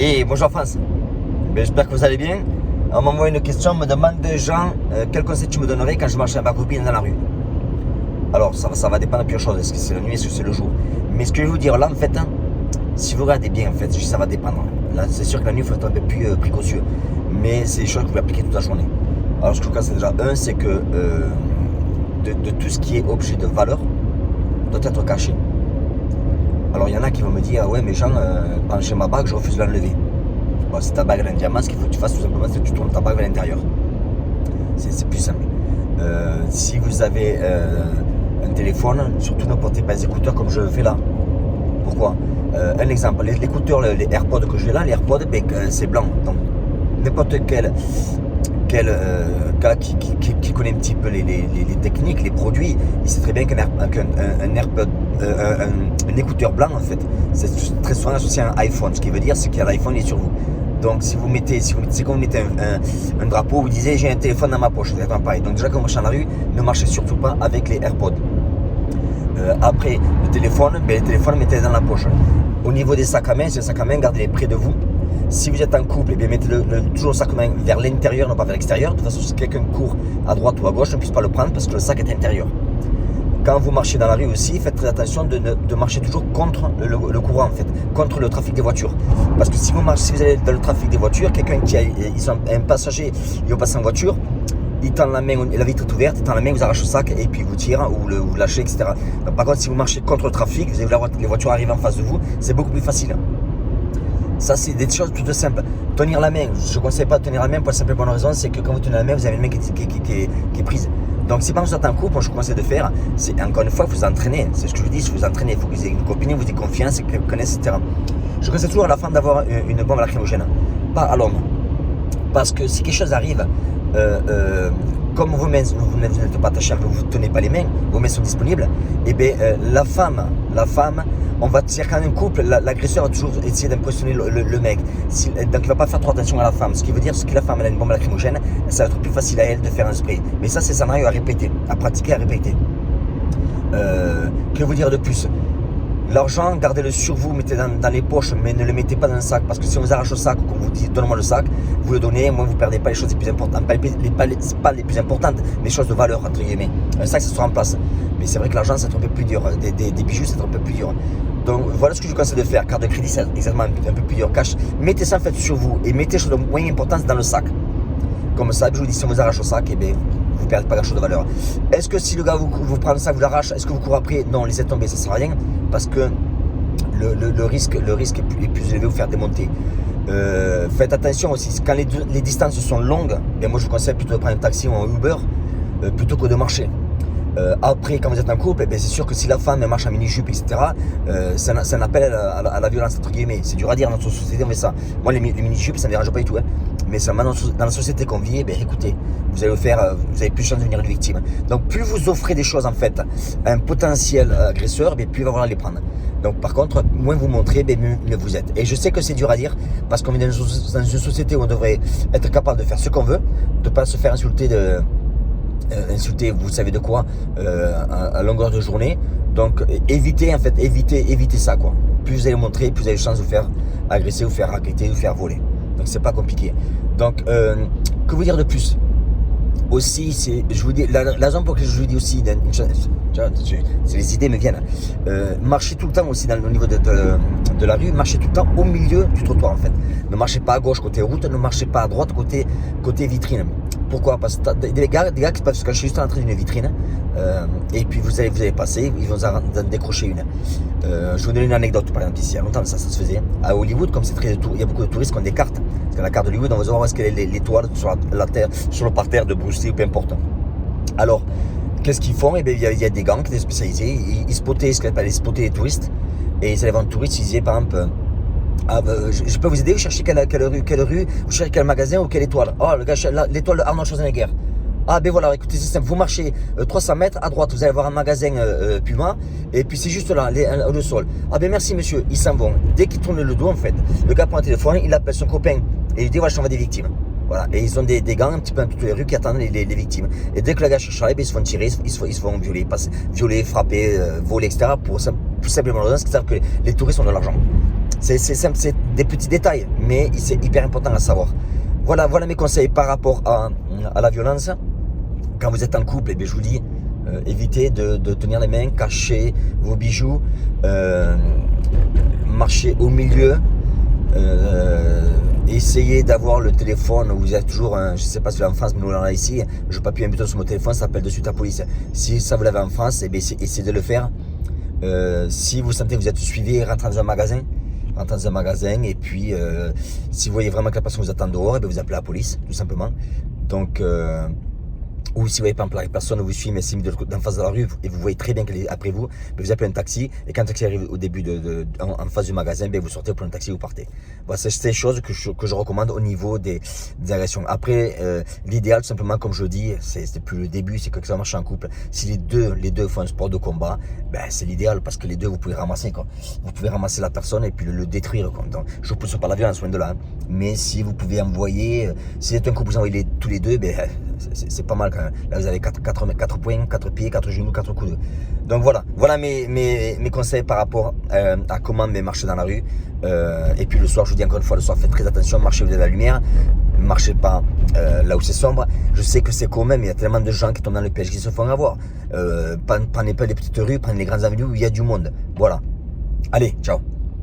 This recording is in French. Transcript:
Et bonjour France, j'espère que vous allez bien. On m'envoie une question, on me demande des gens quel conseil tu me donnerais quand je marche avec ma copine dans la rue. Alors ça va dépendre de plusieurs choses, est-ce que c'est la nuit, est-ce que c'est le jour. Mais ce que je vais vous dire là en fait, si vous regardez bien en fait, ça va dépendre. Là c'est sûr que la nuit il faut être un peu plus précautieux, mais c'est des choses que vous pouvez appliquer toute la journée. Alors ce que je vous conseille déjà, c'est que de tout ce qui est objet de valeur doit être caché. Alors il y en a qui vont me dire, ouais mais Jean, quand j'ai ma bague, je refuse de l'enlever. Bon, c'est ta bague à un diamant, ce qu'il faut que tu fasses tout simplement, c'est que tu tournes ta bague à l'intérieur. C'est plus simple. Si vous avez un téléphone, surtout ne portez pas les écouteurs comme je le fais là. Pourquoi un exemple, les écouteurs, les AirPods que j'ai là, les AirPods, c'est blanc. Donc n'importe quel gars qui connaît un petit peu les techniques, les produits, il sait très bien qu'un AirPod, un écouteur blanc en fait, c'est très souvent associé à un iPhone. Ce qui veut dire c'est que l'iPhone est sur vous. Donc c'est comme vous mettez un drapeau, vous disiez j'ai un téléphone dans ma poche, c'est exactement pareil. Donc déjà quand vous marchez dans la rue, ne marchez surtout pas avec les AirPods. Après le téléphone, mettez-le dans la poche. Au niveau des sacs à main, c'est le sac à main, gardez-les près de vous. Si vous êtes en couple, mettez toujours le sac à main vers l'intérieur, non pas vers l'extérieur. De toute façon, si quelqu'un court à droite ou à gauche, on ne puisse pas le prendre parce que le sac est intérieur. Quand vous marchez dans la rue aussi, faites très attention de marcher toujours contre le courant en fait, contre le trafic des voitures. Parce que si vous allez dans le trafic des voitures, un passager, il va passer en voiture, il tend la main, la vitre est ouverte, il tend la main, vous arrache le sac et puis vous tire ou vous lâchez, etc. Donc, par contre, si vous marchez contre le trafic, vous allez voir les voitures arrivent en face de vous, c'est beaucoup plus facile. Ça, c'est des choses toutes simples. Tenir la main, je ne conseille pas de tenir la main pour la simple et bonne raison, c'est que quand vous tenez la main, vous avez une main qui est prise. Donc, si par exemple vous êtes en couple, je vous conseille de faire, c'est encore une fois, vous entraînez. C'est ce que je dis, vous entraînez. Il faut que vous ayez une copine, vous ayez confiance, qu'elle vous connaisse, etc. Je conseille toujours à la femme d'avoir une bombe lacrymogène, pas à l'homme. Parce que si quelque chose arrive, comme vos mains, vous n'êtes pas attachés, vous ne tenez pas les mains, vos mains sont disponibles, et bien la femme, on va dire qu'en un couple, l'agresseur va toujours essayer d'impressionner le mec. Donc il ne va pas faire trop attention à la femme. Ce qui veut dire que la femme elle a une bombe lacrymogène, ça va être plus facile à elle de faire un spray. Mais ça c'est un scénario à répéter, à pratiquer, à répéter. Que vous dire de plus? L'argent, gardez-le sur vous, mettez-le dans les poches, mais ne le mettez pas dans le sac. Parce que si on vous arrache le sac ou qu'on vous dit donne-moi le sac, vous le donnez, moi vous ne perdez pas les choses les plus importantes. Pas les plus importantes, mais les choses de valeur, entre guillemets. Un sac, ça sera en place. Mais c'est vrai que l'argent, c'est un peu plus dur. Des bijoux, c'est un peu plus dur. Donc voilà ce que je vous conseille de faire. Carte de crédit, c'est exactement un peu plus dur. Cash, mettez ça en fait sur vous et mettez les choses de moyenne importance dans le sac. Comme ça, je vous dis, si on vous arrache le sac, eh bien, vous ne perdez pas grand-chose de valeur. Est-ce que si le gars vous prend le sac, vous l'arrache, est-ce que vous courez après? Non, laissez tomber, ça ne sert à rien. Parce que le risque est plus élevé, vous faire démonter. Faites attention aussi, quand les distances sont longues, bien moi je vous conseille plutôt de prendre un taxi ou un Uber plutôt que de marcher. Après, quand vous êtes en couple, c'est sûr que si la femme elle marche en mini-jupe, etc., c'est un appel à la violence, entre guillemets. C'est dur à dire, dans notre société, on fait ça. Moi, les mini-jupes, ça ne me dérange pas du tout. Hein. Mais dans la société qu'on vit, écoutez, vous avez plus de chances de devenir une victime. Donc, plus vous offrez des choses, en fait, à un potentiel agresseur, plus il va vouloir les prendre. Donc, par contre, moins vous montrez, mieux vous êtes. Et je sais que c'est dur à dire, parce qu'on est dans une société où on devrait être capable de faire ce qu'on veut, de ne pas se faire insulter insulter, vous savez de quoi, à longueur de journée. Donc évitez ça quoi. Plus vous allez montrer, plus vous avez de chances de vous faire agresser, vous faire raqueter, vous faire voler. Donc c'est pas compliqué. Donc que vous dire de plus? Aussi, je vous dis, la raison pour laquelle je vous dis aussi, les idées me viennent. Marchez tout le temps aussi au niveau de la rue, marchez tout le temps au milieu du trottoir en fait. Ne marchez pas à gauche côté route, ne marchez pas à droite côté vitrine. Pourquoi? Parce que des gars qui peuvent se cacher juste à l'entrée d'une vitrine et puis vous allez passer, ils vont en décrocher une. Je vais vous donner une anecdote par exemple ici, il y a longtemps ça se faisait. À Hollywood, comme il y a beaucoup de touristes qui ont des cartes, parce que la carte d'Hollywood, on va savoir où est-ce qu'elle est l'étoile sur la terre, sur le parterre de Bruce Lee ou peu importe. Alors, qu'est-ce qu'ils font? Il y a des gangs qui étaient spécialisés, ils spottaient ce qu'ils appellent les touristes, et ils allaient voir un touriste, ils disaient par exemple je peux vous aider, vous cherchez quelle rue, vous cherchez quel magasin ou quelle étoile? Oh, le gars, l'étoile de Arnold Schwarzenegger. Ah ben voilà, écoutez, c'est simple, vous marchez 300 mètres à droite, vous allez voir un magasin Puma, et puis c'est juste là, le sol. Ah ben merci monsieur, ils s'en vont. Dès qu'ils tournent le dos en fait, le gars prend un téléphone, il appelle son copain, et il dit voilà, je t'envoie des victimes. Voilà, et ils ont des gangs un petit peu dans toutes les rues qui attendent les victimes. Et dès que le gars cherche ils se font tirer, ils se font violer, frapper, voler, etc. Pour tout simplement raison, c'est que les touristes ont de l'argent. C'est simple, c'est des petits détails, mais c'est hyper important à savoir. Voilà mes conseils par rapport à la violence. Quand vous êtes en couple, eh bien, je vous dis, évitez de tenir les mains, cachez vos bijoux, marchez au milieu, essayez d'avoir le téléphone, vous êtes toujours, je ne sais pas si vous l'avez en France, mais nous l'avons là ici, je n'ai pas pu un bouton sur mon téléphone, ça appelle de suite la police. Si ça vous l'avez en France, eh bien, essayez de le faire. Si vous sentez que vous êtes suivi, rentrez dans un magasin. Et puis si vous voyez vraiment que la personne vous attend dehors, et bien vous appelez la police, tout simplement. Donc, ou si vous voyez pas la personne vous suit, mais c'est mis d'en face de la rue et vous voyez très bien qu'elle est après vous, vous appelez un taxi, et quand le taxi arrive au début en face du magasin, vous sortez pour un taxi et vous partez. Voilà, c'est des choses que je recommande au niveau des agressions. Après, l'idéal, tout simplement, comme je dis, c'est plus le début, c'est que ça marche en couple. Si les deux font un sport de combat, c'est l'idéal, parce que les deux, vous pouvez ramasser, quoi. Vous pouvez ramasser la personne et puis le détruire, quoi. Donc, je ne pousse pas la violence, loin de là. Hein. Mais si vous pouvez envoyer, si c'est un couple, vous envoyez tous les deux, c'est pas mal quand même. Là, vous avez 4 points, 4 pieds, 4 genoux, 4 coudes. Donc voilà mes conseils par rapport à comment marcher dans la rue. Et puis le soir, je vous dis encore une fois, le soir, faites très attention, marchez où il y a de la lumière. Ne marchez pas là où c'est sombre. Je sais que c'est commun, mais il y a tellement de gens qui tombent dans le piège qui se font avoir. Prenez pas les petites rues, prenez les grandes avenues où il y a du monde. Voilà. Allez, ciao.